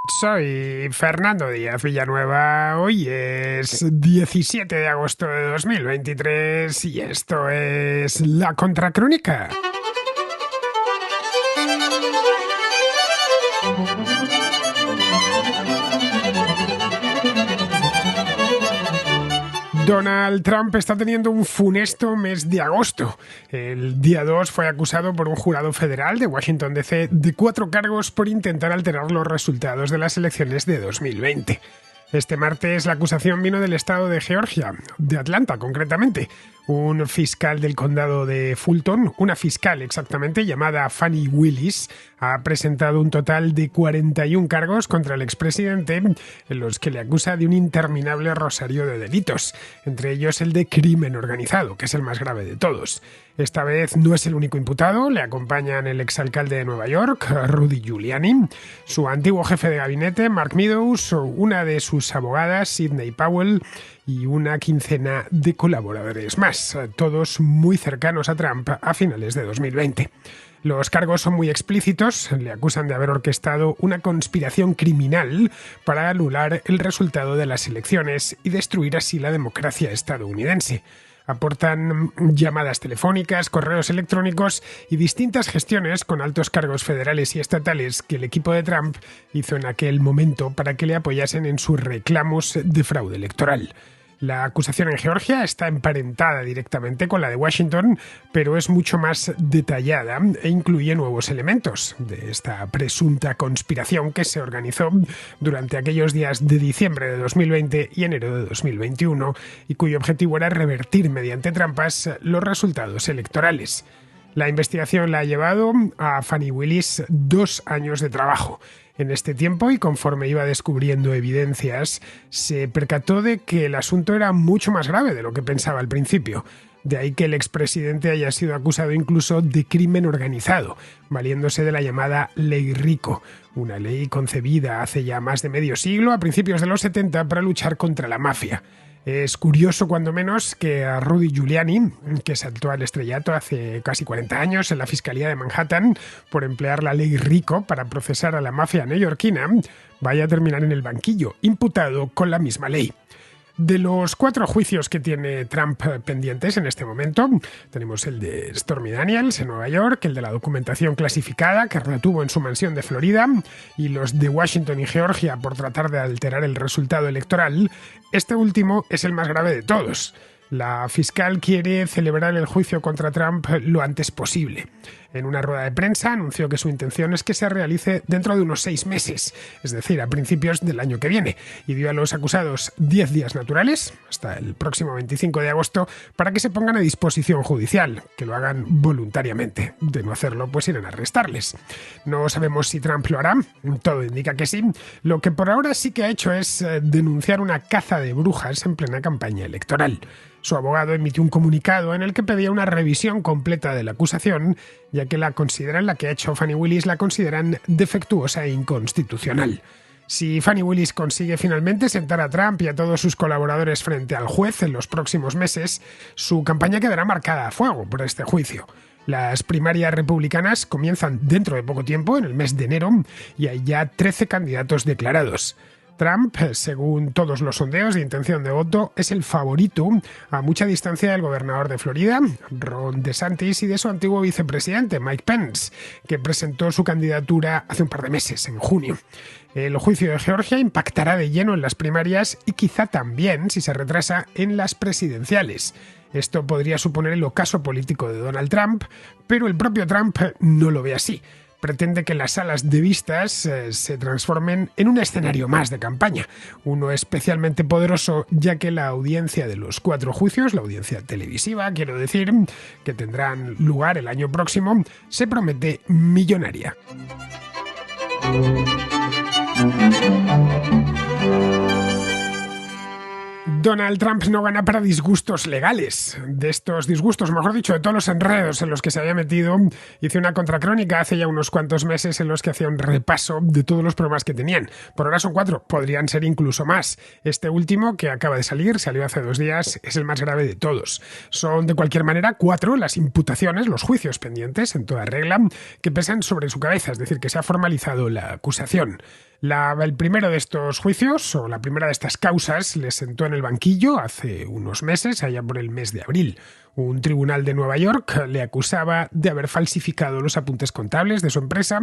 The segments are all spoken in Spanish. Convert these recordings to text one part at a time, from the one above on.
Soy Fernando Díaz Villanueva. Hoy es 17 de agosto de 2023 y esto es La Contracrónica. Donald Trump está teniendo un funesto mes de agosto. El día 2 fue acusado por un jurado federal de Washington, D.C. de 4 cargos por intentar alterar los resultados de las elecciones de 2020. Este martes la acusación vino del estado de Georgia, de Atlanta concretamente. Un fiscal del condado de Fulton, una fiscal exactamente llamada Fani Willis, ha presentado un total de 41 cargos contra el expresidente en los que le acusa de un interminable rosario de delitos, entre ellos el de crimen organizado, que es el más grave de todos. Esta vez no es el único imputado, le acompañan el exalcalde de Nueva York, Rudy Giuliani, su antiguo jefe de gabinete, Mark Meadows, una de sus abogadas, Sidney Powell, y una quincena de colaboradores más, todos muy cercanos a Trump a finales de 2020. Los cargos son muy explícitos, le acusan de haber orquestado una conspiración criminal para anular el resultado de las elecciones y destruir así la democracia estadounidense. Aportan llamadas telefónicas, correos electrónicos y distintas gestiones con altos cargos federales y estatales que el equipo de Trump hizo en aquel momento para que le apoyasen en sus reclamos de fraude electoral. La acusación en Georgia está emparentada directamente con la de Washington, pero es mucho más detallada e incluye nuevos elementos de esta presunta conspiración que se organizó durante aquellos días de diciembre de 2020 y enero de 2021 y cuyo objetivo era revertir mediante trampas los resultados electorales. La investigación la ha llevado a Fani Willis 2 años de trabajo. En este tiempo, y conforme iba descubriendo evidencias, se percató de que el asunto era mucho más grave de lo que pensaba al principio. De ahí que el expresidente haya sido acusado incluso de crimen organizado, valiéndose de la llamada Ley Rico, una ley concebida hace ya más de medio siglo, a principios de los 70, para luchar contra la mafia. Es curioso, cuando menos, que a Rudy Giuliani, que saltó al estrellato hace casi 40 años en la Fiscalía de Manhattan por emplear la ley Rico para procesar a la mafia neoyorquina, vaya a terminar en el banquillo, imputado con la misma ley. De los 4 juicios que tiene Trump pendientes en este momento, tenemos el de Stormy Daniels en Nueva York, el de la documentación clasificada que retuvo en su mansión de Florida y los de Washington y Georgia por tratar de alterar el resultado electoral. Este último es el más grave de todos. La fiscal quiere celebrar el juicio contra Trump lo antes posible. En una rueda de prensa anunció que su intención es que se realice dentro de unos 6 meses, es decir, a principios del año que viene, y dio a los acusados 10 días naturales, hasta el próximo 25 de agosto, para que se pongan a disposición judicial, que lo hagan voluntariamente. De no hacerlo, pues irán a arrestarles. No sabemos si Trump lo hará, todo indica que sí. Lo que por ahora sí que ha hecho es denunciar una caza de brujas en plena campaña electoral. Su abogado emitió un comunicado en el que pedía una revisión completa de la acusación, ya que la que ha hecho Fani Willis la consideran defectuosa e inconstitucional. Si Fani Willis consigue finalmente sentar a Trump y a todos sus colaboradores frente al juez en los próximos meses, su campaña quedará marcada a fuego por este juicio. Las primarias republicanas comienzan dentro de poco tiempo, en el mes de enero, y hay ya 13 candidatos declarados. Trump, según todos los sondeos de intención de voto, es el favorito a mucha distancia del gobernador de Florida, Ron DeSantis, y de su antiguo vicepresidente, Mike Pence, que presentó su candidatura hace un par de meses, en junio. El juicio de Georgia impactará de lleno en las primarias y quizá también, si se retrasa, en las presidenciales. Esto podría suponer el ocaso político de Donald Trump, pero el propio Trump no lo ve así. Pretende que las salas de vistas se transformen en un escenario más de campaña, uno especialmente poderoso ya que la audiencia de los 4 juicios, la audiencia televisiva, quiero decir, que tendrán lugar el año próximo, se promete millonaria. Donald Trump no gana para disgustos legales. De estos disgustos, mejor dicho, de todos los enredos en los que se había metido, hice una contracrónica hace ya unos cuantos meses en los que hacía un repaso de todos los problemas que tenían. Por ahora son 4, podrían ser incluso más. Este último, que acaba de salir, salió hace 2 días, es el más grave de todos. Son de cualquier manera 4 las imputaciones, los juicios pendientes, en toda regla, que pesan sobre su cabeza, es decir, que se ha formalizado la acusación. El primero de estos juicios, o la primera de estas causas, le sentó en el banquillo hace unos meses, allá por el mes de abril. Un tribunal de Nueva York le acusaba de haber falsificado los apuntes contables de su empresa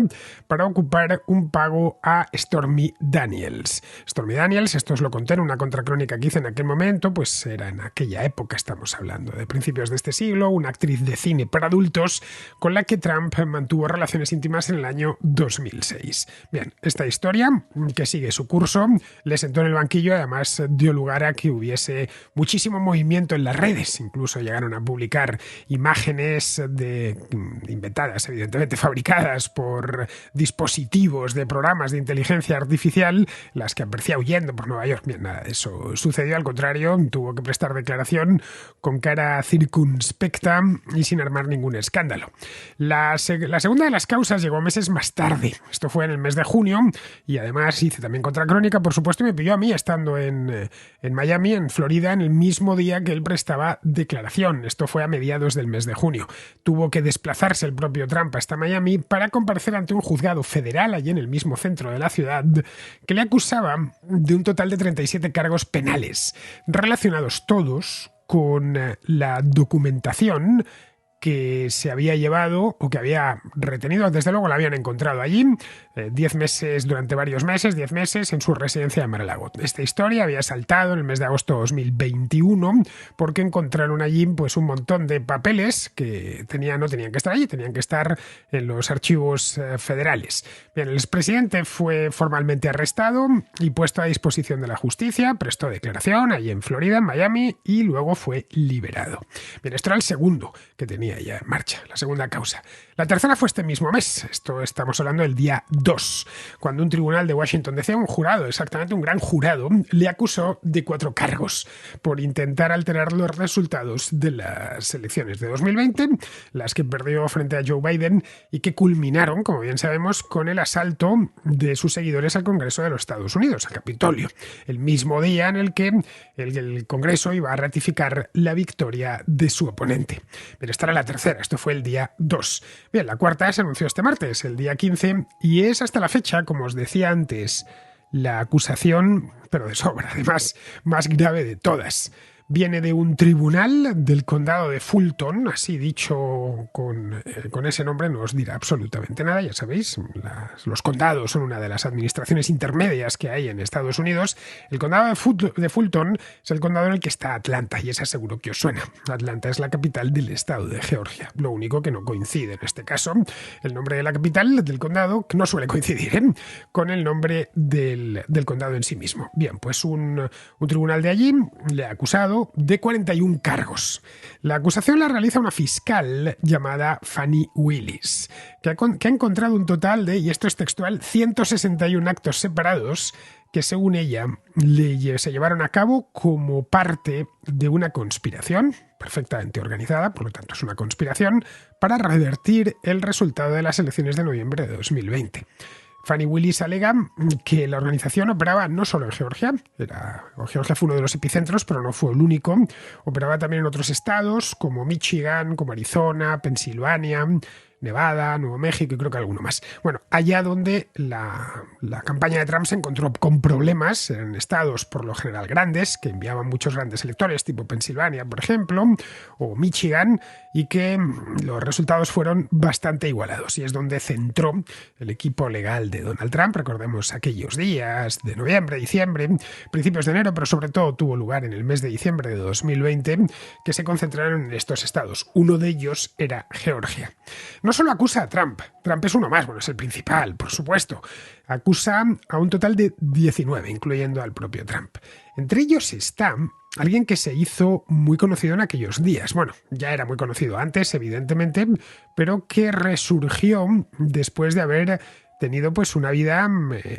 para ocupar un pago a Stormy Daniels. Stormy Daniels, esto os lo conté en una contracrónica que hice en aquel momento, pues era en aquella época, estamos hablando de principios de este siglo, una actriz de cine para adultos con la que Trump mantuvo relaciones íntimas en el año 2006. Bien, esta historia, que sigue su curso, le sentó en el banquillo y además dio lugar a que hubiese muchísimo movimiento en las redes, incluso llegaron a publicar imágenes inventadas, evidentemente fabricadas por dispositivos de programas de inteligencia artificial, las que aparecía huyendo por Nueva York. Bien, nada de eso sucedió, al contrario, tuvo que prestar declaración con cara circunspecta y sin armar ningún escándalo. La segunda de las causas llegó meses más tarde. Esto fue en el mes de junio y además hice también contracrónica, por supuesto, y me pilló a mí estando en Miami, en Florida, en el mismo día que él prestaba declaración. Esto fue a mediados del mes de junio. Tuvo que desplazarse el propio Trump hasta Miami para comparecer ante un juzgado federal allí en el mismo centro de la ciudad que le acusaba de un total de 37 cargos penales, relacionados todos con la documentación que se había llevado o que había retenido, desde luego la habían encontrado allí, 10 meses, durante varios meses, 10 meses en su residencia de Mar-a-Lago. Esta historia había saltado en el mes de agosto de 2021 porque encontraron allí pues un montón de papeles que no tenían que estar allí, tenían que estar en los archivos federales. Bien, el expresidente fue formalmente arrestado y puesto a disposición de la justicia, prestó declaración allí en Florida, en Miami, y luego fue liberado. Bien, esto era el segundo que tenía ya en marcha, la segunda causa. La tercera fue este mismo mes, esto estamos hablando del día 2, cuando un tribunal de Washington DC, un jurado, exactamente un gran jurado, le acusó de 4 cargos por intentar alterar los resultados de las elecciones de 2020, las que perdió frente a Joe Biden y que culminaron, como bien sabemos, con el asalto de sus seguidores al Congreso de los Estados Unidos, al Capitolio, el mismo día en el que el Congreso iba a ratificar la victoria de su oponente. Pero esta era la tercera, esto fue el día 2. Bien, la cuarta se anunció este martes, el día 15, y es hasta la fecha, como os decía antes, la acusación, pero de sobra, además, más grave de todas. Viene de un tribunal del condado de Fulton, así dicho con ese nombre no os dirá absolutamente nada, ya sabéis, los condados son una de las administraciones intermedias que hay en Estados Unidos. El condado de Fulton es el condado en el que está Atlanta, y ese seguro que os suena. Atlanta es la capital del estado de Georgia, lo único que no coincide en este caso, el nombre de la capital del condado, que no suele coincidir, con el nombre del condado en sí mismo. Bien, pues un tribunal de allí le ha acusado de 41 cargos. La acusación la realiza una fiscal llamada Fani Willis, que ha encontrado un total de, y esto es textual, 161 actos separados que, según ella, se llevaron a cabo como parte de una conspiración perfectamente organizada, por lo tanto es una conspiración, para revertir el resultado de las elecciones de noviembre de 2020. Fani Willis alega que la organización operaba no solo en Georgia, Georgia fue uno de los epicentros, pero no fue el único, operaba también en otros estados como Michigan, como Arizona, Pensilvania, Nevada, Nuevo México y creo que alguno más. Bueno, allá donde la campaña de Trump se encontró con problemas en estados por lo general grandes, que enviaban muchos grandes electores, tipo Pensilvania, por ejemplo, o Michigan, y que los resultados fueron bastante igualados. Y es donde centró el equipo legal de Donald Trump. Recordemos aquellos días de noviembre, diciembre, principios de enero, pero sobre todo tuvo lugar en el mes de diciembre de 2020, que se concentraron en estos estados. Uno de ellos era Georgia. No solo acusa a Trump es uno más, bueno, es el principal, por supuesto. Acusa a un total de 19, incluyendo al propio Trump. Entre ellos está alguien que se hizo muy conocido en aquellos días. Bueno, ya era muy conocido antes, evidentemente, pero que resurgió después de haber tenido pues una vida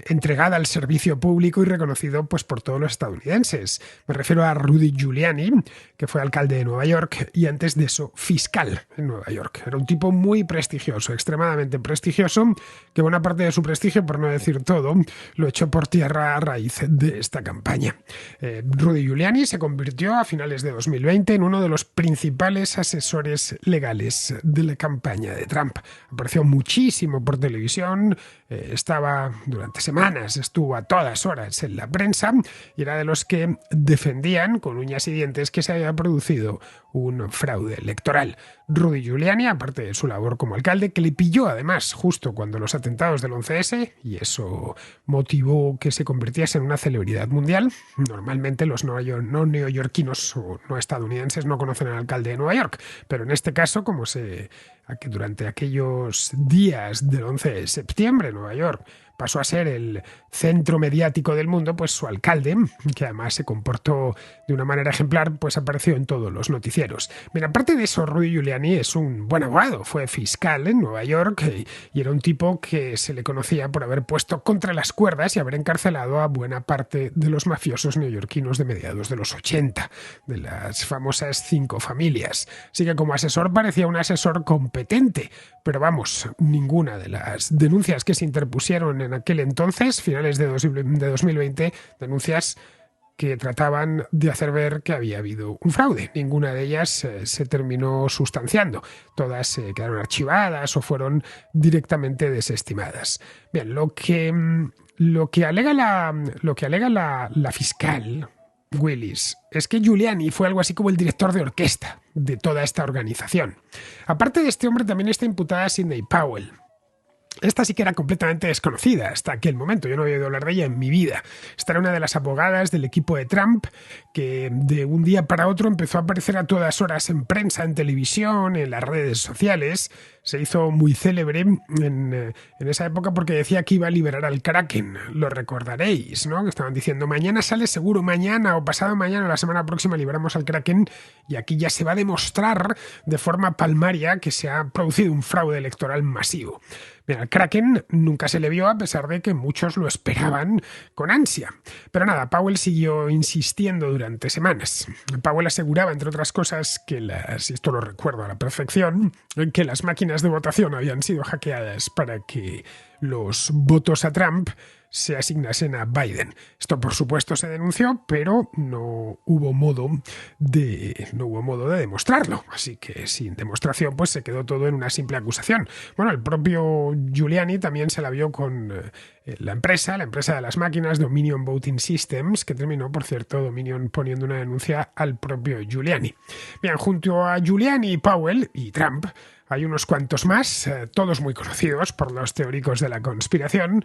entregada al servicio público y reconocido pues por todos los estadounidenses. Me refiero a Rudy Giuliani, que fue alcalde de Nueva York y antes de eso fiscal en Nueva York. Era un tipo muy prestigioso, extremadamente prestigioso, que buena parte de su prestigio, por no decir todo, lo echó por tierra a raíz de esta campaña. Rudy Giuliani se convirtió a finales de 2020 en uno de los principales asesores legales de la campaña de Trump. Apareció muchísimo por televisión, estaba durante semanas, estuvo a todas horas en la prensa y era de los que defendían con uñas y dientes que se había producido un fraude electoral. Rudy Giuliani, aparte de su labor como alcalde, que le pilló además justo cuando los atentados del 11S, y eso motivó que se convirtiese en una celebridad mundial. Normalmente los no neoyorquinos o no estadounidenses no conocen al alcalde de Nueva York, pero en este caso, como durante aquellos días del 11 de septiembre, Nueva York pasó a ser el centro mediático del mundo, pues su alcalde, que además se comportó de una manera ejemplar, pues apareció en todos los noticieros. Bien, aparte de eso, Rudy Giuliani es un buen abogado, fue fiscal en Nueva York y era un tipo que se le conocía por haber puesto contra las cuerdas y haber encarcelado a buena parte de los mafiosos neoyorquinos de mediados de los 80, de las famosas 5 familias. Así que como asesor parecía un asesor competente, pero vamos, ninguna de las denuncias que se interpusieron en aquel entonces, finales de 2020, denuncias que trataban de hacer ver que había habido un fraude. Ninguna de ellas se terminó sustanciando. Todas quedaron archivadas o fueron directamente desestimadas. Bien, lo que alega la fiscal Willis es que Giuliani fue algo así como el director de orquesta de toda esta organización. Aparte de este hombre también está imputada Sidney Powell. Esta sí que era completamente desconocida hasta aquel momento, yo no había oído hablar de ella en mi vida. Esta era una de las abogadas del equipo de Trump que de un día para otro empezó a aparecer a todas horas en prensa, en televisión, en las redes sociales. Se hizo muy célebre en esa época porque decía que iba a liberar al Kraken. Lo recordaréis, ¿no? Que estaban diciendo mañana sale seguro, mañana o pasado mañana o la semana próxima liberamos al Kraken y aquí ya se va a demostrar de forma palmaria que se ha producido un fraude electoral masivo. Bien, al Kraken nunca se le vio a pesar de que muchos lo esperaban con ansia. Pero nada, Powell siguió insistiendo durante semanas. Powell aseguraba, entre otras cosas, que esto lo recuerdo a la perfección, que las máquinas de votación habían sido hackeadas para que los votos a Trump se asignasen a Biden. Esto, por supuesto, se denunció, pero no hubo modo de demostrarlo. Así que sin demostración, pues se quedó todo en una simple acusación. Bueno, el propio Giuliani también se la vio con la empresa de las máquinas, Dominion Voting Systems, que terminó, por cierto, Dominion poniendo una denuncia al propio Giuliani. Bien, junto a Giuliani, Powell y Trump, hay unos cuantos más, todos muy conocidos por los teóricos de la conspiración,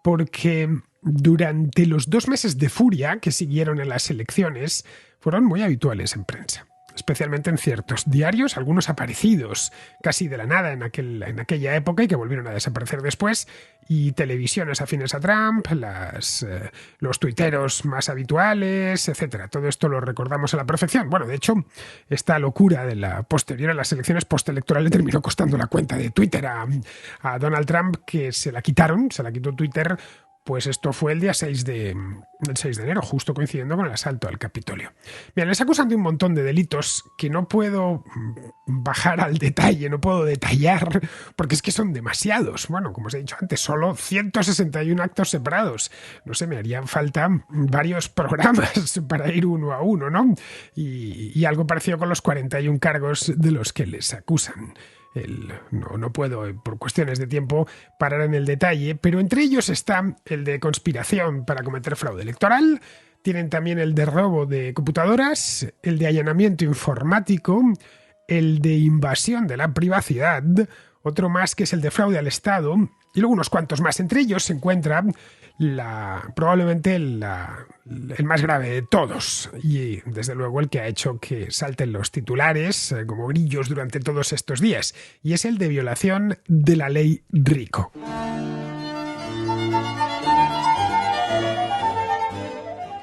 porque durante los 2 meses de furia que siguieron en las elecciones fueron muy habituales en prensa, especialmente en ciertos diarios, algunos aparecidos casi de la nada en aquella época y que volvieron a desaparecer después, y televisiones afines a Trump, los tuiteros más habituales, etcétera. Todo esto lo recordamos a la perfección. Bueno, de hecho, esta locura de la posterior a las elecciones postelectorales terminó costando la cuenta de Twitter a Donald Trump, que se la quitó Twitter. Pues esto fue el 6 de enero, justo coincidiendo con el asalto al Capitolio. Bien, les acusan de un montón de delitos que no puedo bajar al detalle, no puedo detallar, porque es que son demasiados. Bueno, como os he dicho antes, solo 161 actos separados. No sé, me harían falta varios programas para ir uno a uno, ¿no? Y algo parecido con los 41 cargos de los que les acusan. No puedo, por cuestiones de tiempo, parar en el detalle, pero entre ellos está el de conspiración para cometer fraude electoral, tienen también el de robo de computadoras, el de allanamiento informático, el de invasión de la privacidad, otro más que es el de fraude al Estado, y luego unos cuantos más. Entre ellos se encuentra probablemente el más grave de todos y desde luego el que ha hecho que salten los titulares como grillos durante todos estos días, y es el de violación de la ley Rico.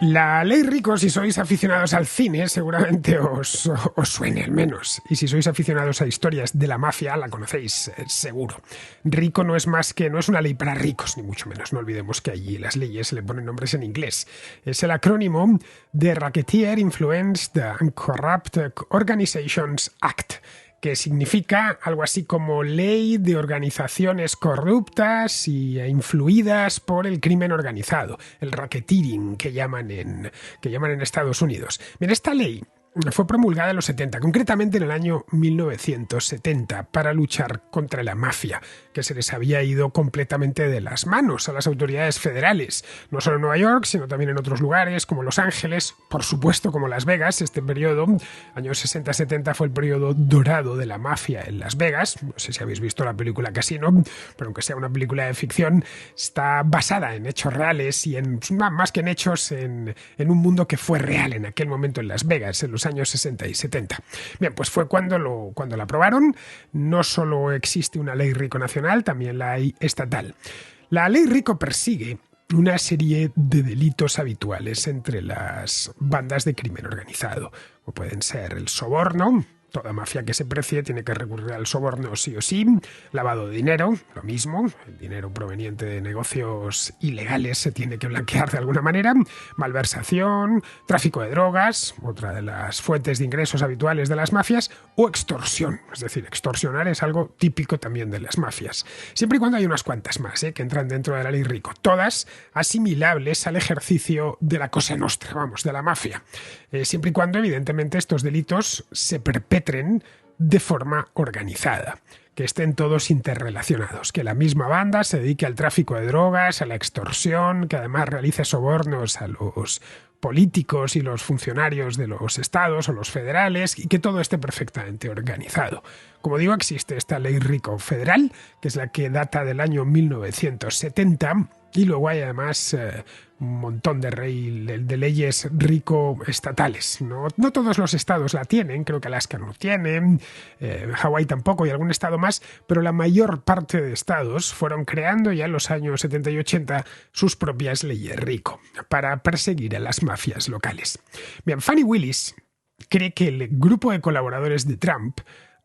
La ley Rico, si sois aficionados al cine, seguramente os suene al menos. Y si sois aficionados a historias de la mafia, la conocéis seguro. Rico no es una ley para ricos, ni mucho menos. No olvidemos que allí las leyes se le ponen nombres en inglés. Es el acrónimo de Racketeer Influenced and Corrupt Organizations Act, que significa algo así como ley de organizaciones corruptas e influidas por el crimen organizado, el racketeering que llaman en Estados Unidos. Bien, esta ley fue promulgada en los 70, concretamente en el año 1970, para luchar contra la mafia, que se les había ido completamente de las manos a las autoridades federales, no solo en Nueva York, sino también en otros lugares como Los Ángeles, por supuesto como Las Vegas. Este periodo, años 60-70, fue el periodo dorado de la mafia en Las Vegas. No sé si habéis visto la película Casino, pero aunque sea una película de ficción, está basada en hechos reales y más que en hechos, en un mundo que fue real en aquel momento en Las Vegas, en los años 60 y 70. Bien, pues fue cuando la aprobaron. No solo existe una ley RICO nacional, también la hay estatal. La ley RICO persigue una serie de delitos habituales entre las bandas de crimen organizado, como pueden ser el soborno. Toda mafia que se precie tiene que recurrir al soborno sí o sí. Lavado de dinero, lo mismo. El dinero proveniente de negocios ilegales se tiene que blanquear de alguna manera. Malversación, tráfico de drogas, otra de las fuentes de ingresos habituales de las mafias, o extorsión. Es decir, extorsionar es algo típico también de las mafias. Siempre y cuando hay unas cuantas más que entran dentro de la ley RICO. Todas asimilables al ejercicio de la Cosa Nostra, vamos, de la mafia. Siempre y cuando, evidentemente, estos delitos se perpetúen de forma organizada, que estén todos interrelacionados, que la misma banda se dedique al tráfico de drogas, a la extorsión, que además realice sobornos a los políticos y los funcionarios de los estados o los federales, y que todo esté perfectamente organizado. Como digo, existe esta ley RICO federal, que es la que data del año 1970, y luego hay además un montón de leyes RICO estatales. No todos los estados la tienen, creo que Alaska no tiene, Hawái tampoco y algún estado más, pero la mayor parte de estados fueron creando ya en los años 70 y 80 sus propias leyes RICO para perseguir a las mafias locales. Bien, Fani Willis cree que el grupo de colaboradores de Trump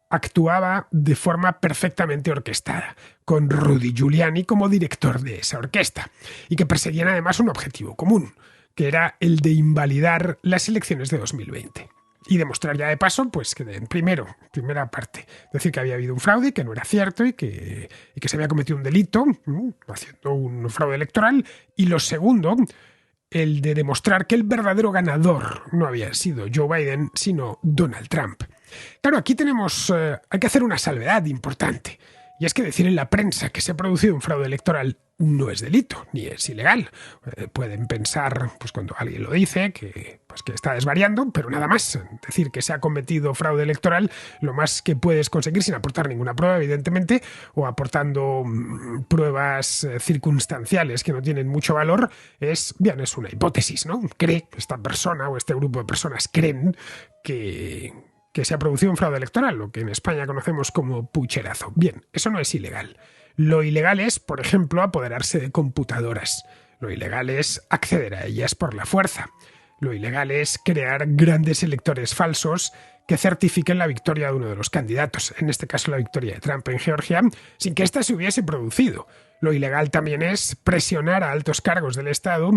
actuaba de forma perfectamente orquestada, con Rudy Giuliani como director de esa orquesta, y que perseguían además un objetivo común, que era el de invalidar las elecciones de 2020. Y demostrar ya de paso, pues que primera parte, decir que había habido un fraude, que no era cierto y que se había cometido un delito, haciendo un fraude electoral, y lo segundo, el de demostrar que el verdadero ganador no había sido Joe Biden, sino Donald Trump. Claro, aquí hay que hacer una salvedad importante, y es que decir en la prensa que se ha producido un fraude electoral no es delito, ni es ilegal. Pueden pensar, pues cuando alguien lo dice, que está desvariando, pero nada más. Decir que se ha cometido fraude electoral, lo más que puedes conseguir sin aportar ninguna prueba, evidentemente, o aportando pruebas circunstanciales que no tienen mucho valor, es una hipótesis, ¿no? Cree esta persona o este grupo de personas creen que se ha producido un fraude electoral, lo que en España conocemos como pucherazo. Bien, eso no es ilegal. Lo ilegal es, por ejemplo, apoderarse de computadoras. Lo ilegal es acceder a ellas por la fuerza. Lo ilegal es crear grandes electores falsos que certifiquen la victoria de uno de los candidatos, en este caso la victoria de Trump en Georgia, sin que ésta se hubiese producido. Lo ilegal también es presionar a altos cargos del Estado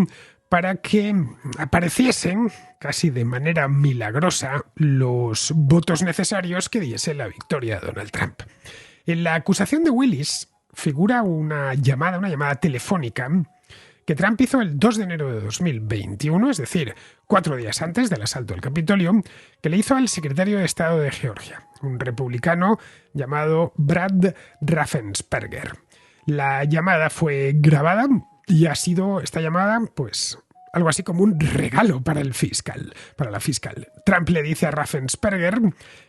para que apareciesen, casi de manera milagrosa, los votos necesarios que diese la victoria a Donald Trump. En la acusación de Willis figura una llamada telefónica que Trump hizo el 2 de enero de 2021, es decir, 4 días antes del asalto al Capitolio, que le hizo al secretario de Estado de Georgia, un republicano llamado Brad Raffensperger. La llamada fue grabada y ha sido esta llamada, pues, algo así como un regalo para la fiscal. Trump le dice a Raffensperger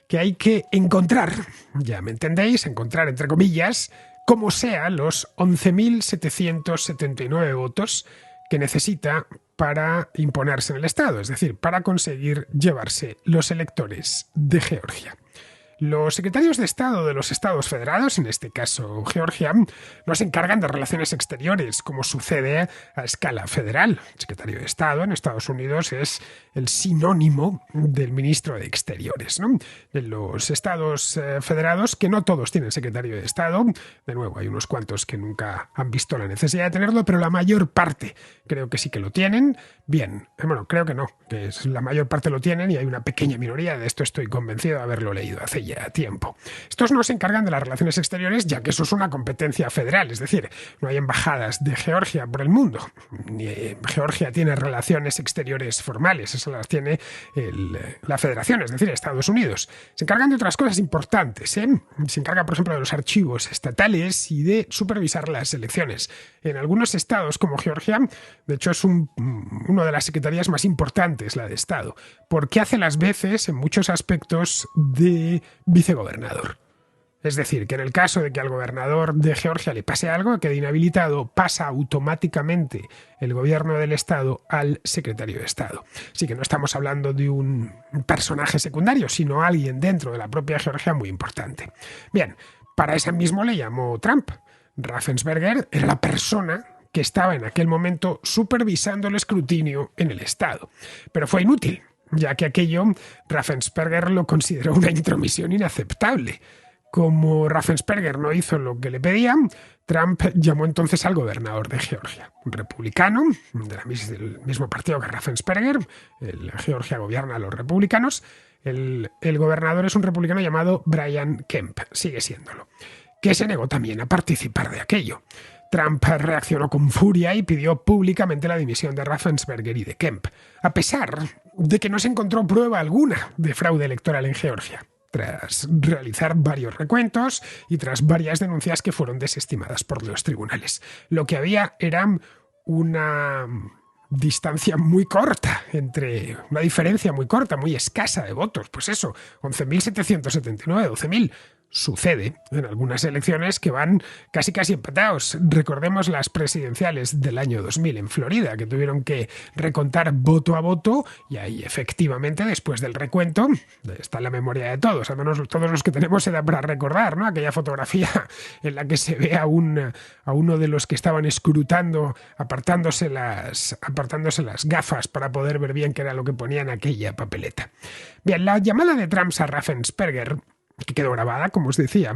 que hay que encontrar, ya me entendéis, encontrar entre comillas, como sea los 11.779 votos que necesita para imponerse en el Estado, es decir, para conseguir llevarse los electores de Georgia. Los secretarios de Estado de los Estados Federados, en este caso Georgia, no se encargan de relaciones exteriores, como sucede a escala federal. El secretario de Estado en Estados Unidos es el sinónimo del ministro de Exteriores, ¿no? En los Estados Federados, que no todos tienen secretario de Estado, de nuevo hay unos cuantos que nunca han visto la necesidad de tenerlo, pero la mayor parte creo que sí que lo tienen. Bien, bueno, creo que no, que la mayor parte lo tienen y hay una pequeña minoría, de esto estoy convencido de haberlo leído hace ya ya tiempo. Estos no se encargan de las relaciones exteriores, ya que eso es una competencia federal, es decir, no hay embajadas de Georgia por el mundo. Ni Georgia tiene relaciones exteriores formales, esas las tiene la Federación, es decir, Estados Unidos. Se encargan de otras cosas importantes, ¿eh? Se encarga, por ejemplo, de los archivos estatales y de supervisar las elecciones. En algunos estados, como Georgia, de hecho es una de las secretarías más importantes, la de Estado, porque hace las veces, en muchos aspectos, de vicegobernador. Es decir, que en el caso de que al gobernador de Georgia le pase algo, quede inhabilitado, pasa automáticamente el gobierno del Estado al secretario de Estado. Así que no estamos hablando de un personaje secundario, sino alguien dentro de la propia Georgia muy importante. Bien, para ese mismo le llamó Trump. Raffensperger era la persona que estaba en aquel momento supervisando el escrutinio en el Estado. Pero fue inútil, ya que aquello Raffensperger lo consideró una intromisión inaceptable. Como Raffensperger no hizo lo que le pedían, Trump llamó entonces al gobernador de Georgia, un republicano del mismo partido que Raffensperger. Georgia gobierna a los republicanos. El gobernador es un republicano llamado Brian Kemp, sigue siéndolo, que se negó también a participar de aquello. Trump reaccionó con furia y pidió públicamente la dimisión de Raffensperger y de Kemp, a pesar de que no se encontró prueba alguna de fraude electoral en Georgia, tras realizar varios recuentos y tras varias denuncias que fueron desestimadas por los tribunales. Lo que había era una distancia muy corta, una diferencia muy corta, muy escasa de votos. Pues eso, 11.779, 12.000. Sucede en algunas elecciones que van casi empatados. Recordemos las presidenciales del año 2000 en Florida, que tuvieron que recontar voto a voto, y ahí efectivamente después del recuento está en la memoria de todos, al menos todos los que tenemos edad para recordar, ¿no? Aquella fotografía en la que se ve a uno de los que estaban escrutando apartándose las gafas para poder ver bien qué era lo que ponía en aquella papeleta. Bien, la llamada de Trump a Raffensperger, que quedó grabada, como os decía,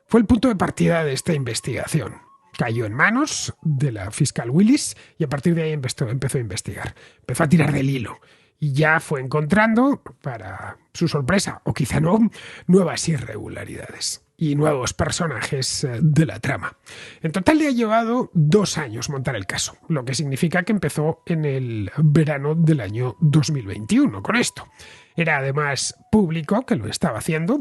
fue el punto de partida de esta investigación. Cayó en manos de la fiscal Willis y a partir de ahí empezó a investigar. Empezó a tirar del hilo y ya fue encontrando, para su sorpresa, o quizá no, nuevas irregularidades y nuevos personajes de la trama. En total le ha llevado 2 años montar el caso, lo que significa que empezó en el verano del año 2021 con esto. Era además público que lo estaba haciendo.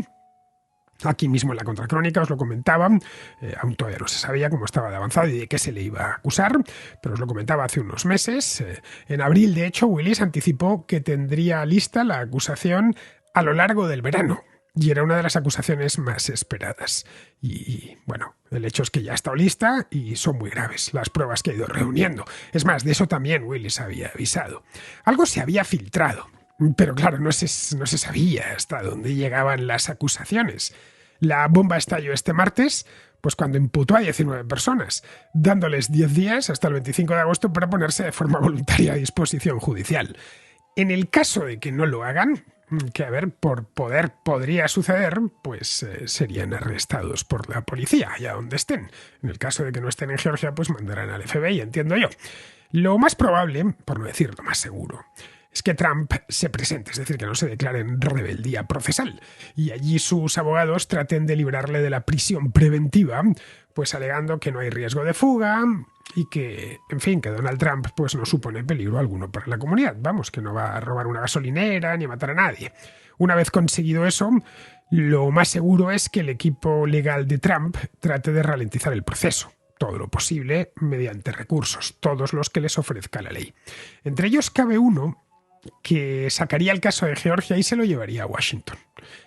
Aquí mismo en la contracrónica os lo comentaba, aún todavía no se sabía cómo estaba de avanzado y de qué se le iba a acusar, pero os lo comentaba hace unos meses. En abril, de hecho, Willis anticipó que tendría lista la acusación a lo largo del verano, y era una de las acusaciones más esperadas. Y bueno, el hecho es que ya ha estado lista y son muy graves las pruebas que ha ido reuniendo. Es más, de eso también Willis había avisado. Algo se había filtrado. Pero claro, no se sabía hasta dónde llegaban las acusaciones. La bomba estalló este martes, pues cuando imputó a 19 personas, dándoles 10 días hasta el 25 de agosto para ponerse de forma voluntaria a disposición judicial. En el caso de que no lo hagan, que a ver, por poder podría suceder, pues serían arrestados por la policía, allá donde estén. En el caso de que no estén en Georgia, pues mandarán al FBI, entiendo yo. Lo más probable, por no decir lo más seguro, es que Trump se presente, es decir, que no se declare en rebeldía procesal, y allí sus abogados traten de librarle de la prisión preventiva, pues alegando que no hay riesgo de fuga y que, en fin, que Donald Trump pues no supone peligro alguno para la comunidad. Vamos, que no va a robar una gasolinera ni a matar a nadie. Una vez conseguido eso, lo más seguro es que el equipo legal de Trump trate de ralentizar el proceso. Todo lo posible mediante recursos, todos los que les ofrezca la ley. Entre ellos cabe uno que sacaría el caso de Georgia y se lo llevaría a Washington.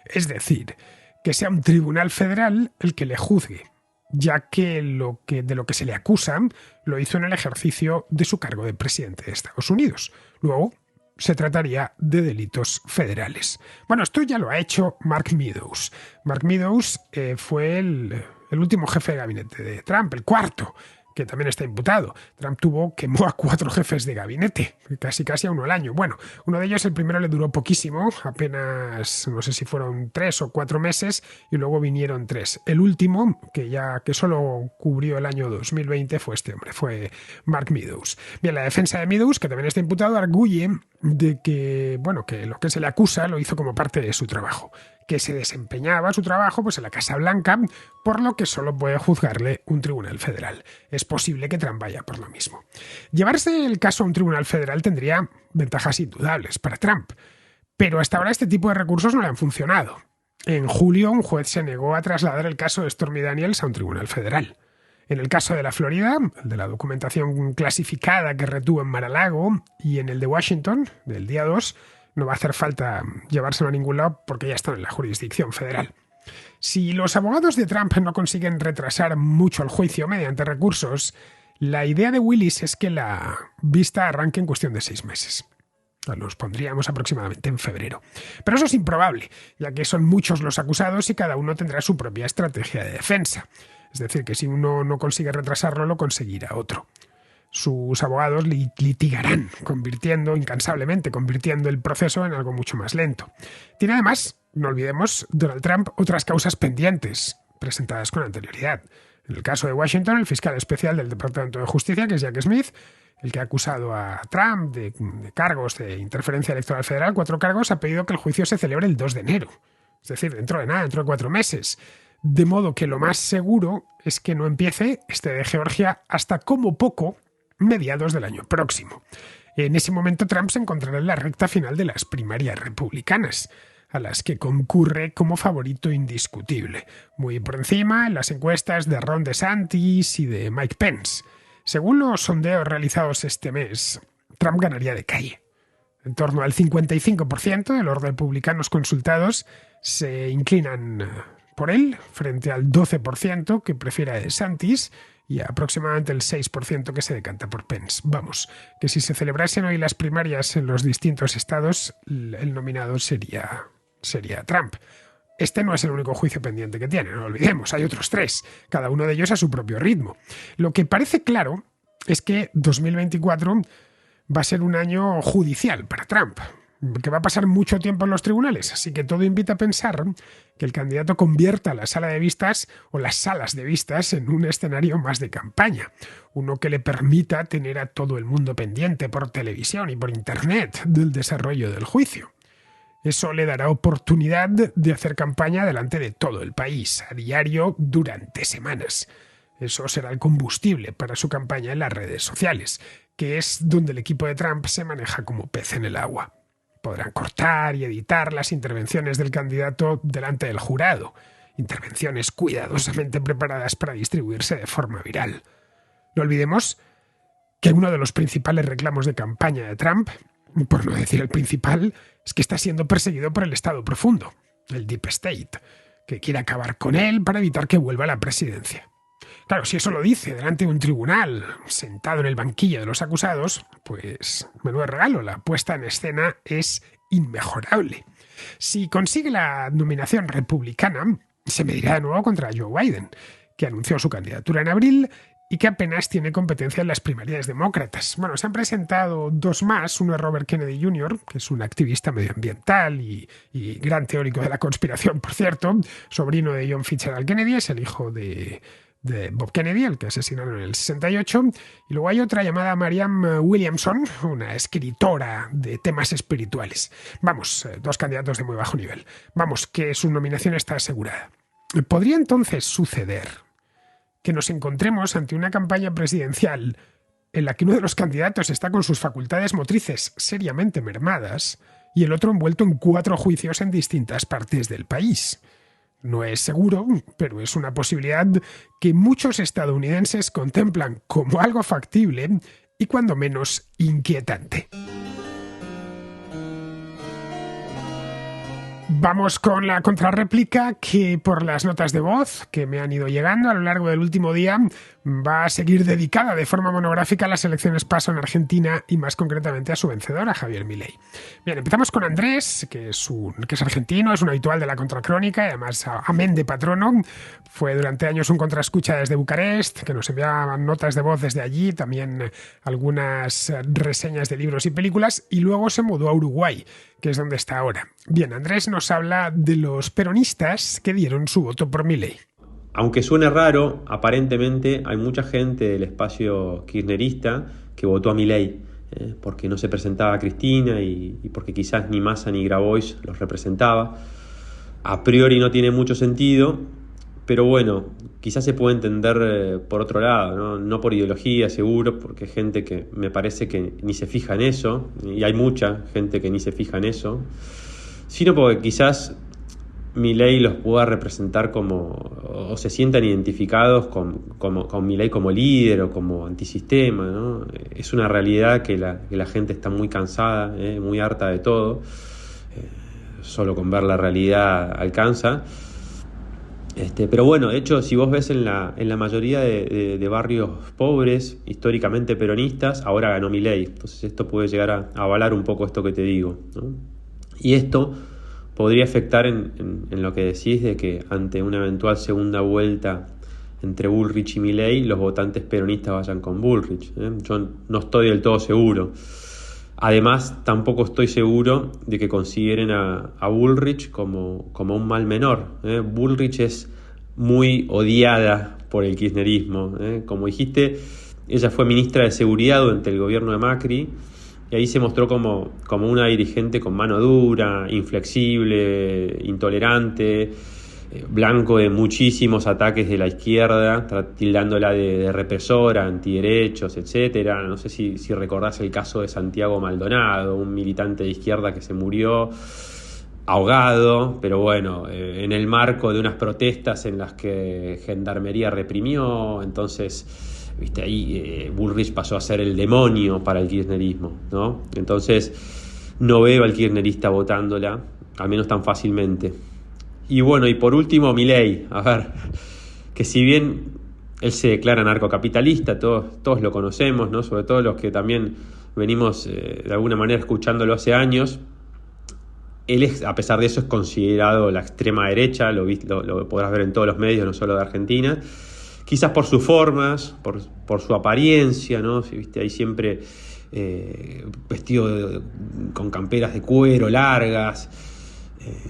Es decir, que sea un tribunal federal el que le juzgue, ya que de lo que se le acusa lo hizo en el ejercicio de su cargo de presidente de Estados Unidos. Luego se trataría de delitos federales. Bueno, esto ya lo ha hecho Mark Meadows. Mark Meadows fue el último jefe de gabinete de Trump, el cuarto, que también está imputado. Trump quemó a 4 jefes de gabinete, casi a uno al año. Bueno, uno de ellos, el primero, le duró poquísimo, apenas, no sé si fueron 3 o 4 meses, y luego vinieron 3. El último, que solo cubrió el año 2020, fue este hombre, fue Mark Meadows. Bien, la defensa de Meadows, que también está imputado, arguye de que, bueno, que lo que se le acusa lo hizo como parte de su trabajo, que se desempeñaba su trabajo pues, en la Casa Blanca, por lo que solo puede juzgarle un tribunal federal. Es posible que Trump vaya por lo mismo. Llevarse el caso a un tribunal federal tendría ventajas indudables para Trump, pero hasta ahora este tipo de recursos no le han funcionado. En julio, un juez se negó a trasladar el caso de Stormy Daniels a un tribunal federal. En el caso de la Florida, el de la documentación clasificada que retuvo en Mar-a-Lago, y en el de Washington, del día 2, no va a hacer falta llevárselo a ningún lado porque ya están en la jurisdicción federal. Si los abogados de Trump no consiguen retrasar mucho el juicio mediante recursos, la idea de Willis es que la vista arranque en cuestión de 6 meses. Los pondríamos aproximadamente en febrero. Pero eso es improbable, ya que son muchos los acusados y cada uno tendrá su propia estrategia de defensa. Es decir, que si uno no consigue retrasarlo, lo conseguirá otro. Sus abogados litigarán, incansablemente convirtiendo el proceso en algo mucho más lento. Tiene además, no olvidemos, Donald Trump otras causas pendientes, presentadas con anterioridad. En el caso de Washington, el fiscal especial del Departamento de Justicia, que es Jack Smith, el que ha acusado a Trump de cargos de interferencia electoral federal, 4 cargos, ha pedido que el juicio se celebre el 2 de enero. Es decir, dentro de 4 meses. De modo que lo más seguro es que no empiece este de Georgia hasta como poco mediados del año próximo. En ese momento Trump se encontrará en la recta final de las primarias republicanas, a las que concurre como favorito indiscutible, muy por encima en las encuestas de Ron DeSantis y de Mike Pence. Según los sondeos realizados este mes, Trump ganaría de calle. En torno al 55% de los republicanos consultados se inclinan por él, frente al 12% que prefiere a DeSantis y aproximadamente el 6% que se decanta por Pence. Vamos, que si se celebrasen hoy las primarias en los distintos estados, el nominado sería Trump. Este no es el único juicio pendiente que tiene, no lo olvidemos, hay otros 3, cada uno de ellos a su propio ritmo. Lo que parece claro es que 2024 va a ser un año judicial para Trump, que va a pasar mucho tiempo en los tribunales, así que todo invita a pensar que el candidato convierta la sala de vistas o las salas de vistas en un escenario más de campaña, uno que le permita tener a todo el mundo pendiente por televisión y por internet del desarrollo del juicio. Eso le dará oportunidad de hacer campaña delante de todo el país, a diario, durante semanas. Eso será el combustible para su campaña en las redes sociales, que es donde el equipo de Trump se maneja como pez en el agua. Podrán cortar y editar las intervenciones del candidato delante del jurado, intervenciones cuidadosamente preparadas para distribuirse de forma viral. No olvidemos que uno de los principales reclamos de campaña de Trump, por no decir el principal, es que está siendo perseguido por el Estado profundo, el Deep State, que quiere acabar con él para evitar que vuelva a la presidencia. Claro, si eso lo dice delante de un tribunal, sentado en el banquillo de los acusados, pues menudo regalo, la puesta en escena es inmejorable. Si consigue la nominación republicana, se medirá de nuevo contra Joe Biden, que anunció su candidatura en abril y que apenas tiene competencia en las primarias demócratas. Bueno, se han presentado 2 más, uno es Robert Kennedy Jr., que es un activista medioambiental y gran teórico de la conspiración, por cierto, sobrino de John Fitzgerald Kennedy, es el hijo de Bob Kennedy, el que asesinaron en el 68, y luego hay otra llamada Marianne Williamson, una escritora de temas espirituales. Vamos, 2 candidatos de muy bajo nivel. Vamos, que su nominación está asegurada. ¿Podría entonces suceder que nos encontremos ante una campaña presidencial en la que uno de los candidatos está con sus facultades motrices seriamente mermadas y el otro envuelto en 4 juicios en distintas partes del país? No es seguro, pero es una posibilidad que muchos estadounidenses contemplan como algo factible y cuando menos inquietante. Vamos con la contrarréplica que por las notas de voz que me han ido llegando a lo largo del último día va a seguir dedicada de forma monográfica a las elecciones PASO en Argentina y más concretamente a su vencedor, a Javier Milei. Bien, empezamos con Andrés, que es argentino, es un habitual de la Contracrónica y además amén de patrono. Fue durante años un contraescucha desde Bucarest, que nos enviaba notas de voz desde allí, también algunas reseñas de libros y películas, y luego se mudó a Uruguay, que es donde está ahora. Bien, Andrés nos habla de los peronistas que dieron su voto por Milei. Aunque suene raro, aparentemente hay mucha gente del espacio kirchnerista que votó a Milei, porque no se presentaba a Cristina y porque quizás ni Massa ni Grabois los representaba. a priori no tiene mucho sentido, pero bueno, quizás se puede entender por otro lado, ¿no? No por ideología, seguro, porque hay gente que me parece que ni se fija en eso, y hay mucha gente que ni se fija en eso, sino porque quizás Milei los pueda representar o se sientan identificados con Milei como líder o como antisistema, ¿no? Es una realidad que la gente está muy cansada, muy harta de todo. Solo con ver la realidad alcanza. Pero bueno, de hecho, si vos ves en la mayoría de barrios pobres, históricamente peronistas, ahora ganó Milei. Entonces esto puede llegar a avalar un poco esto que te digo, ¿no? Y esto podría afectar en lo que decís de que ante una eventual segunda vuelta entre Bullrich y Milei, los votantes peronistas vayan con Bullrich, ¿eh? Yo no estoy del todo seguro. Además, tampoco estoy seguro de que consideren a Bullrich como un mal menor, ¿eh? Bullrich es muy odiada por el kirchnerismo, ¿eh? Como dijiste, ella fue ministra de Seguridad durante el gobierno de Macri, y ahí se mostró como una dirigente con mano dura, inflexible, intolerante, blanco de muchísimos ataques de la izquierda, tildándola de represora, antiderechos, etcétera. No sé si recordás el caso de Santiago Maldonado, un militante de izquierda que se murió ahogado, pero bueno, en el marco de unas protestas en las que Gendarmería reprimió. Entonces, viste, ahí Bullrich pasó a ser el demonio para el kirchnerismo, ¿no? Entonces no veo al kirchnerista votándola, al menos tan fácilmente. Y bueno, y por último, Milei, a ver, que si bien él se declara anarcocapitalista, todos lo conocemos, ¿no? Sobre todo los que también venimos de alguna manera escuchándolo hace años, él es, a pesar de eso, es considerado la extrema derecha, lo podrás ver en todos los medios, no solo de Argentina, quizás por sus formas, por su apariencia, ¿no? Viste, ahí siempre vestido con camperas de cuero largas.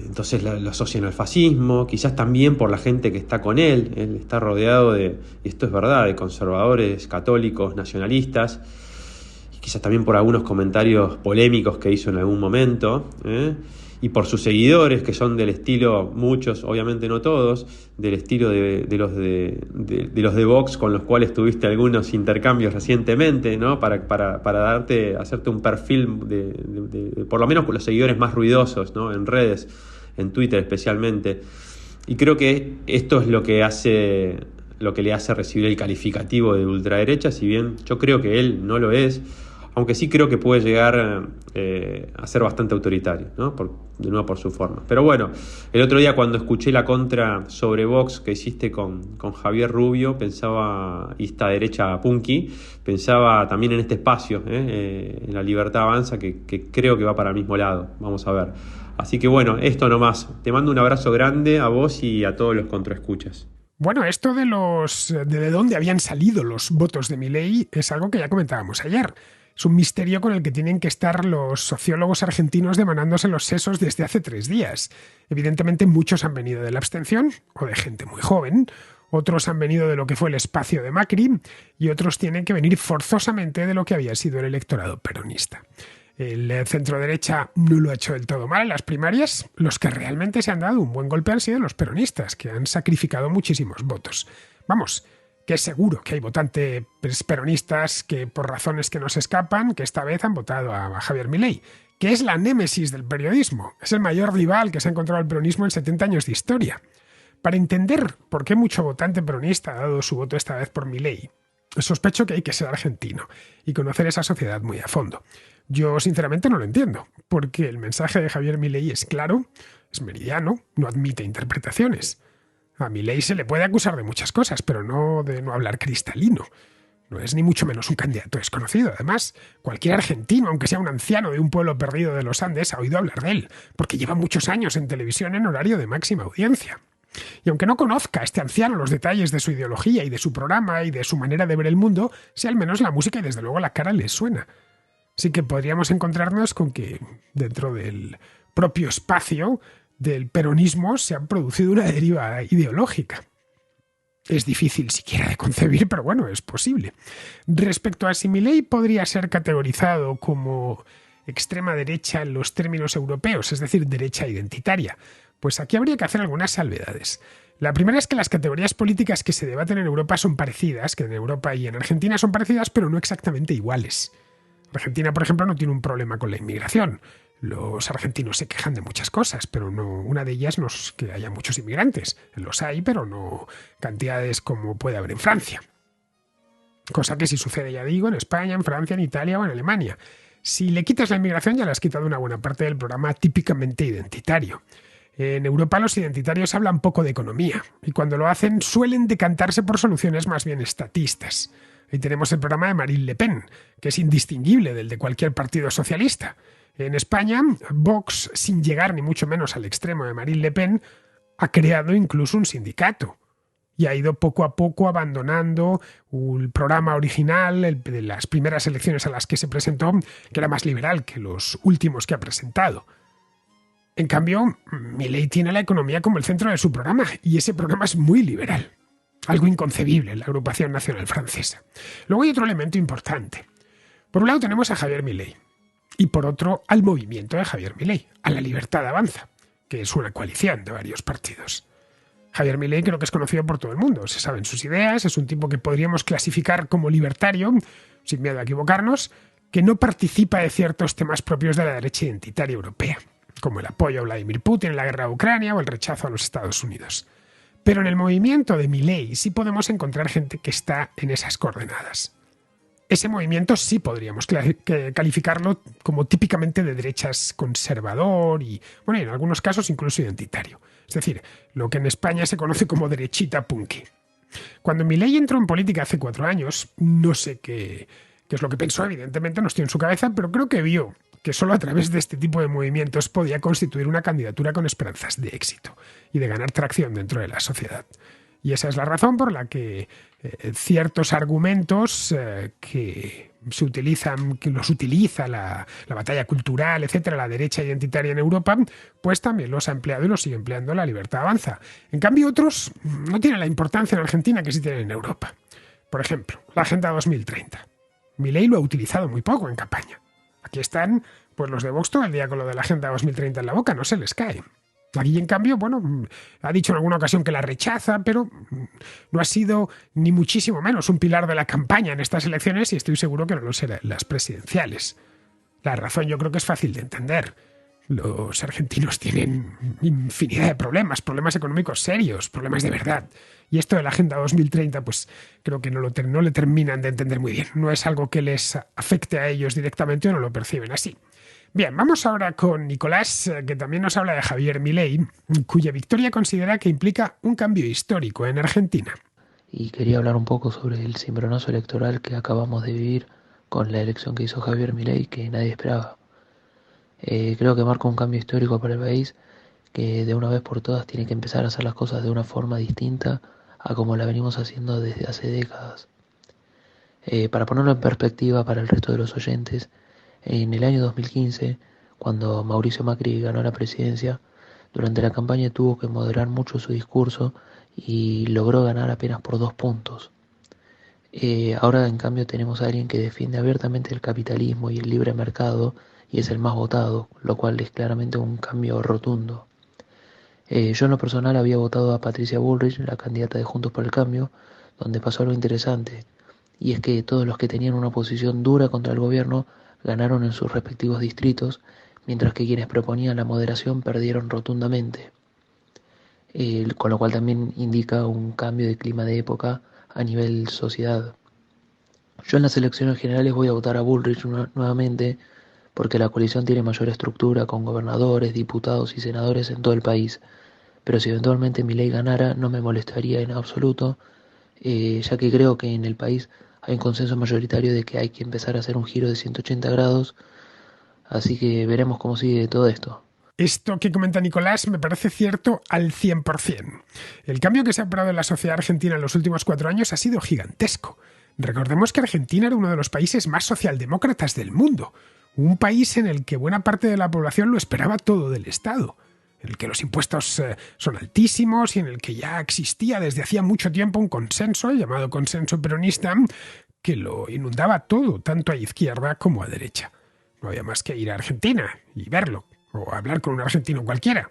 Entonces lo asocian al fascismo, quizás también por la gente que está con él. Él está rodeado y esto es verdad, de conservadores, católicos, nacionalistas, y quizás también por algunos comentarios polémicos que hizo en algún momento, y por sus seguidores, que son del estilo, muchos, obviamente no todos, del estilo de los de Vox, con los cuales tuviste algunos intercambios recientemente, ¿no? Para hacerte un perfil de por lo menos los seguidores más ruidosos, ¿no? En redes, en Twitter especialmente. Y creo que esto es lo que le hace recibir el calificativo de ultraderecha, si bien yo creo que él no lo es, aunque sí creo que puede llegar a ser bastante autoritario, ¿no? De nuevo por su forma. Pero bueno, el otro día cuando escuché la contra sobre Vox que hiciste con Javier Rubio, pensaba, y esta derecha punky, pensaba también en este espacio, en La Libertad Avanza, que creo que va para el mismo lado. Vamos a ver. Así que bueno, esto nomás. Te mando un abrazo grande a vos y a todos los contraescuchas. Bueno, esto de dónde habían salido los votos de Milei es algo que ya comentábamos ayer. Es un misterio con el que tienen que estar los sociólogos argentinos demandándose los sesos desde hace 3 días. Evidentemente muchos han venido de la abstención o de gente muy joven, otros han venido de lo que fue el espacio de Macri y otros tienen que venir forzosamente de lo que había sido el electorado peronista. El centro-derecha no lo ha hecho del todo mal en las primarias. Los que realmente se han dado un buen golpe han sido los peronistas, que han sacrificado muchísimos votos. Vamos, que es seguro que hay votantes peronistas que, por razones que nos escapan, que esta vez han votado a Javier Milei, que es la némesis del periodismo. Es el mayor rival que se ha encontrado el peronismo en 70 años de historia. Para entender por qué mucho votante peronista ha dado su voto esta vez por Milei, sospecho que hay que ser argentino y conocer esa sociedad muy a fondo. Yo sinceramente no lo entiendo, porque el mensaje de Javier Milei es claro, es meridiano, no admite interpretaciones. A Milei se le puede acusar de muchas cosas, pero no de no hablar cristalino. No es ni mucho menos un candidato desconocido. Además, cualquier argentino, aunque sea un anciano de un pueblo perdido de los Andes, ha oído hablar de él, porque lleva muchos años en televisión en horario de máxima audiencia. Y aunque no conozca a este anciano los detalles de su ideología y de su programa y de su manera de ver el mundo, si al menos la música y desde luego la cara le suena. Así que podríamos encontrarnos con que dentro del propio espacio del peronismo se ha producido una deriva ideológica. Es difícil siquiera de concebir, pero bueno, es posible. Respecto a si Milei podría ser categorizado como extrema derecha en los términos europeos, es decir, derecha identitaria, Pues aquí habría que hacer algunas salvedades. La primera es que las categorías políticas que se debaten en Europa son parecidas, que en Europa y en Argentina son parecidas, pero no exactamente iguales. Argentina, por ejemplo, no tiene un problema con la inmigración. Los argentinos se quejan de muchas cosas, pero no, una de ellas no es que haya muchos inmigrantes. Los hay, pero no cantidades como puede haber en Francia. Cosa que sí sucede, ya digo, en España, en Francia, en Italia o en Alemania. Si le quitas la inmigración, ya le has quitado una buena parte del programa típicamente identitario. En Europa los identitarios hablan poco de economía y cuando lo hacen suelen decantarse por soluciones más bien estatistas. Ahí tenemos el programa de Marine Le Pen, que es indistinguible del de cualquier partido socialista. En España, Vox, sin llegar ni mucho menos al extremo de Marine Le Pen, ha creado incluso un sindicato y ha ido poco a poco abandonando el programa original, el de las primeras elecciones a las que se presentó, que era más liberal que los últimos que ha presentado. En cambio, Milei tiene la economía como el centro de su programa y ese programa es muy liberal. Algo inconcebible en la agrupación nacional francesa. Luego hay otro elemento importante. Por un lado tenemos a Javier Milei y por otro al movimiento de Javier Milei, a la Libertad Avanza, que es una coalición de varios partidos. Javier Milei creo que es conocido por todo el mundo, se saben sus ideas, es un tipo que podríamos clasificar como libertario, sin miedo a equivocarnos, que no participa de ciertos temas propios de la derecha identitaria europea, como el apoyo a Vladimir Putin en la guerra de Ucrania o el rechazo a los Estados Unidos. Pero en el movimiento de Milei sí podemos encontrar gente que está en esas coordenadas. Ese movimiento sí podríamos calificarlo como típicamente de derechas conservador y, bueno, en algunos casos incluso identitario. Es decir, lo que en España se conoce como derechita punky. Cuando Milei entró en política hace 4 años, no sé qué es lo que pensó, evidentemente no estoy en su cabeza, pero creo que vio que solo a través de este tipo de movimientos podía constituir una candidatura con esperanzas de éxito y de ganar tracción dentro de la sociedad. Y esa es la razón por la que ciertos argumentos que los utiliza la batalla cultural, etcétera, la derecha identitaria en Europa, pues también los ha empleado y los sigue empleando la Libertad Avanza. En cambio, otros no tienen la importancia en Argentina que sí tienen en Europa. Por ejemplo, la Agenda 2030. Milei lo ha utilizado muy poco en campaña. Aquí están pues los de Vox todo el día con lo de la Agenda 2030 en la boca, no se les cae. Aquí, en cambio, bueno, ha dicho en alguna ocasión que la rechaza, pero no ha sido ni muchísimo menos un pilar de la campaña en estas elecciones y estoy seguro que no lo será en las presidenciales. La razón yo creo que es fácil de entender. Los argentinos tienen infinidad de problemas económicos serios, problemas de verdad. Y esto de la Agenda 2030, pues creo que no le terminan de entender muy bien. No es algo que les afecte a ellos directamente o no lo perciben así. Bien, vamos ahora con Nicolás, que también nos habla de Javier Milei, cuya victoria considera que implica un cambio histórico en Argentina. Y quería hablar un poco sobre el cimbronazo electoral que acabamos de vivir con la elección que hizo Javier Milei, que nadie esperaba. Creo que marca un cambio histórico para el país, que de una vez por todas tiene que empezar a hacer las cosas de una forma distinta a como la venimos haciendo desde hace décadas. Para ponerlo en perspectiva para el resto de los oyentes, en el año 2015, cuando Mauricio Macri ganó la presidencia, durante la campaña tuvo que moderar mucho su discurso y logró ganar apenas por 2 puntos. Ahora, en cambio, tenemos a alguien que defiende abiertamente el capitalismo y el libre mercado y es el más votado, lo cual es claramente un cambio rotundo. Yo en lo personal había votado a Patricia Bullrich, la candidata de Juntos por el Cambio, donde pasó algo interesante, y es que todos los que tenían una posición dura contra el gobierno ganaron en sus respectivos distritos, mientras que quienes proponían la moderación perdieron rotundamente, con lo cual también indica un cambio de clima de época a nivel sociedad. Yo en las elecciones generales voy a votar a Bullrich nuevamente porque la coalición tiene mayor estructura con gobernadores, diputados y senadores en todo el país, pero si eventualmente Milei ganara no me molestaría en absoluto, ya que creo que en el país hay un consenso mayoritario de que hay que empezar a hacer un giro de 180 grados, así que veremos cómo sigue todo esto. Esto que comenta Nicolás me parece cierto al 100%. El cambio que se ha operado en la sociedad argentina en los últimos 4 años ha sido gigantesco. Recordemos que Argentina era uno de los países más socialdemócratas del mundo, un país en el que buena parte de la población lo esperaba todo del Estado, en el que los impuestos son altísimos y en el que ya existía desde hacía mucho tiempo un consenso, llamado consenso peronista, que lo inundaba todo, tanto a izquierda como a derecha. No había más que ir a Argentina y verlo, o hablar con un argentino cualquiera.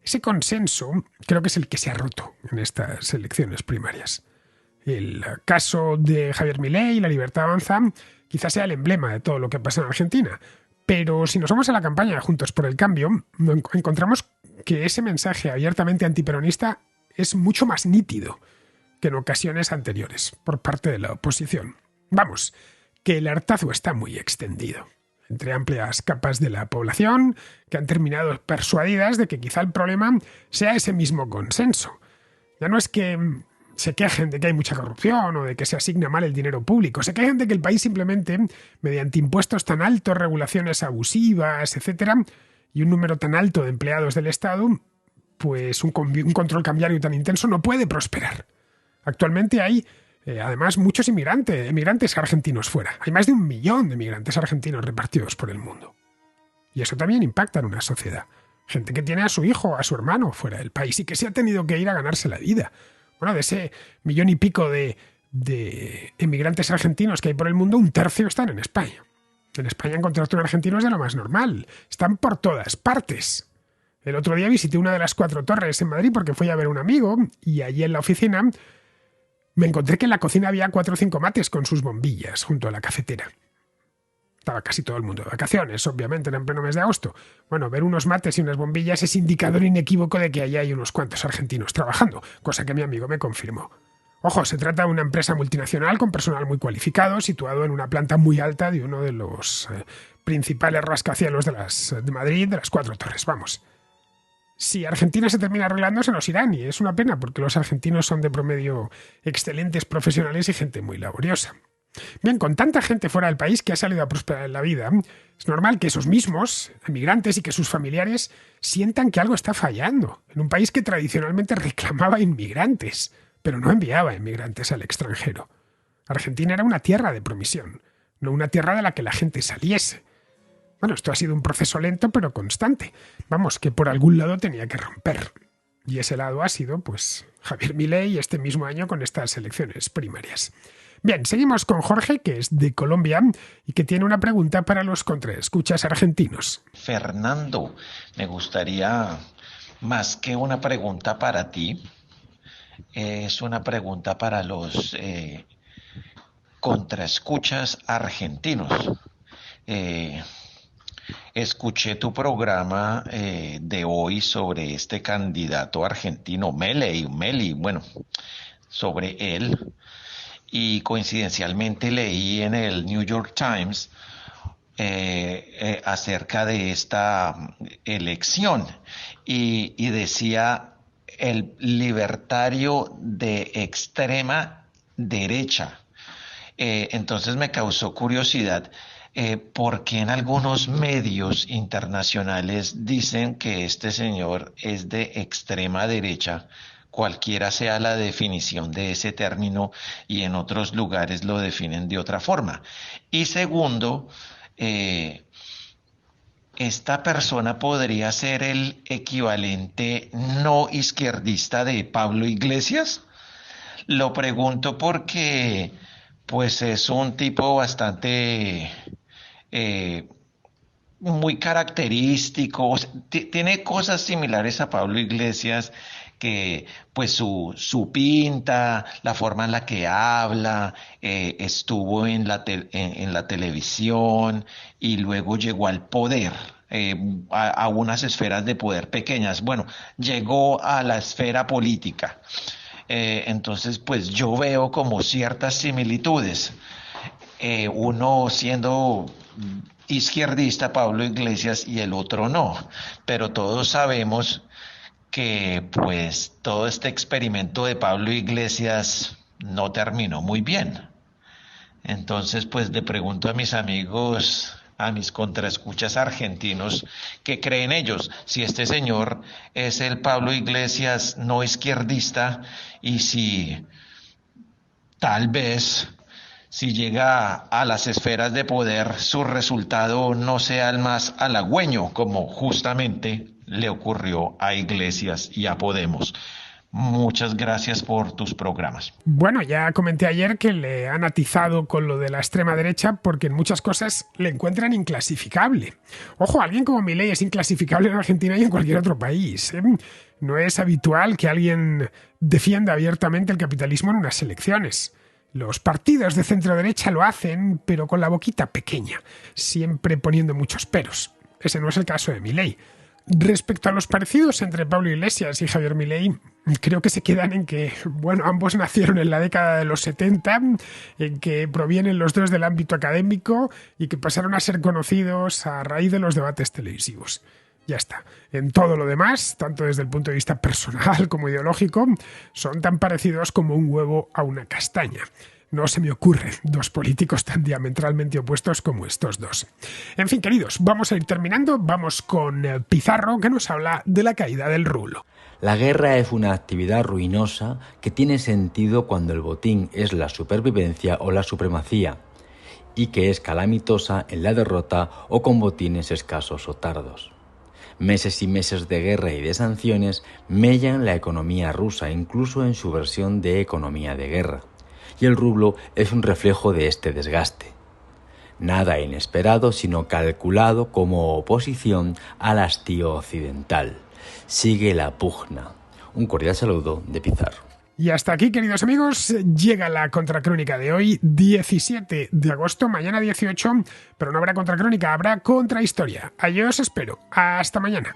Ese consenso creo que es el que se ha roto en estas elecciones primarias. El caso de Javier Milei, La Libertad Avanza, quizás sea el emblema de todo lo que pasa en Argentina. Pero si nos vamos a la campaña de Juntos por el Cambio, encontramos que ese mensaje abiertamente antiperonista es mucho más nítido que en ocasiones anteriores por parte de la oposición. Vamos, que el hartazgo está muy extendido entre amplias capas de la población que han terminado persuadidas de que quizá el problema sea ese mismo consenso. Ya no es que se quejen de que hay mucha corrupción o de que se asigna mal el dinero público, se quejan de que el país simplemente, mediante impuestos tan altos, regulaciones abusivas, etcétera, y un número tan alto de empleados del Estado, pues un control cambiario tan intenso no puede prosperar. Actualmente hay además muchos emigrantes argentinos fuera. Hay más de 1 millón de emigrantes argentinos repartidos por el mundo. Y eso también impacta en una sociedad. Gente que tiene a su hijo o a su hermano fuera del país y que se ha tenido que ir a ganarse la vida. Bueno, de ese 1,5 millones de emigrantes argentinos que hay por el mundo, 1/3 están en España. En España encontrarte un argentino es de lo más normal. Están por todas partes. El otro día visité una de las 4 torres en Madrid porque fui a ver a un amigo y allí en la oficina me encontré que en la cocina había 4 o 5 mates con sus bombillas junto a la cafetera. Estaba casi todo el mundo de vacaciones, obviamente, era en pleno mes de agosto. Bueno, ver unos mates y unas bombillas es indicador inequívoco de que allá hay unos cuantos argentinos trabajando, cosa que mi amigo me confirmó. Ojo, se trata de una empresa multinacional con personal muy cualificado, situado en una planta muy alta de uno de los principales rascacielos de Madrid, de las 4 torres, vamos. Si Argentina se termina arreglando, se nos irán, y es una pena, porque los argentinos son de promedio excelentes profesionales y gente muy laboriosa. Bien, con tanta gente fuera del país que ha salido a prosperar en la vida, es normal que esos mismos emigrantes y que sus familiares sientan que algo está fallando en un país que tradicionalmente reclamaba inmigrantes, pero no enviaba inmigrantes al extranjero. Argentina era una tierra de promisión, no una tierra de la que la gente saliese. Bueno, esto ha sido un proceso lento pero constante. Vamos, que por algún lado tenía que romper. Y ese lado ha sido, pues, Javier Milei este mismo año con estas elecciones primarias. Bien, seguimos con Jorge, que es de Colombia y que tiene una pregunta para los contraescuchas argentinos. Fernando, me gustaría, más que una pregunta para ti, es una pregunta para los contraescuchas argentinos. Escuché tu programa de hoy sobre este candidato argentino, Milei, bueno, sobre él, y coincidencialmente leí en el New York Times acerca de esta elección y decía el libertario de extrema derecha. Entonces me causó curiosidad. Porque en algunos medios internacionales dicen que este señor es de extrema derecha, cualquiera sea la definición de ese término, y en otros lugares lo definen de otra forma. Y segundo, esta persona podría ser el equivalente no izquierdista de Pablo Iglesias. Lo pregunto porque pues es un tipo bastante muy característico, o sea, tiene cosas similares a Pablo Iglesias, que pues su pinta, la forma en la que habla, estuvo en la televisión y luego llegó al poder. A unas esferas de poder pequeñas. Bueno, llegó a la esfera política. Entonces, pues yo veo como ciertas similitudes. Uno siendo izquierdista, Pablo Iglesias, y el otro no. Pero todos sabemos que pues todo este experimento de Pablo Iglesias no terminó muy bien. Entonces, pues le pregunto a mis amigos, a mis contraescuchas argentinos, ¿qué creen ellos? Si este señor es el Pablo Iglesias no izquierdista, y si tal vez, si llega a las esferas de poder, su resultado no sea el más halagüeño, como justamente le ocurrió a Iglesias y a Podemos. Muchas gracias por tus programas. Bueno, ya comenté ayer que le han atizado con lo de la extrema derecha porque en muchas cosas le encuentran inclasificable. Ojo, alguien como Milei es inclasificable en Argentina y en cualquier otro país, ¿eh? No es habitual que alguien defienda abiertamente el capitalismo en unas elecciones. Los partidos de centro derecha lo hacen, pero con la boquita pequeña, siempre poniendo muchos peros. Ese no es el caso de Milei. Respecto a los parecidos entre Pablo Iglesias y Javier Milei, creo que se quedan en que, bueno, ambos nacieron en la década de los 70, en que provienen los dos del ámbito académico y que pasaron a ser conocidos a raíz de los debates televisivos. Ya está. En todo lo demás, tanto desde el punto de vista personal como ideológico, son tan parecidos como un huevo a una castaña. No se me ocurren dos políticos tan diametralmente opuestos como estos dos. En fin, queridos, vamos a ir terminando. Vamos con Pizarro, que nos habla de la caída del rublo. La guerra es una actividad ruinosa que tiene sentido cuando el botín es la supervivencia o la supremacía, y que es calamitosa en la derrota o con botines escasos o tardos. Meses y meses de guerra y de sanciones mellan la economía rusa, incluso en su versión de economía de guerra. Y el rublo es un reflejo de este desgaste. Nada inesperado, sino calculado como oposición al hastío occidental. Sigue la pugna. Un cordial saludo de Pizarro. Y hasta aquí, queridos amigos, llega la contracrónica de hoy, 17 de agosto, mañana 18, pero no habrá contracrónica, habrá contrahistoria. Allí os espero. Hasta mañana.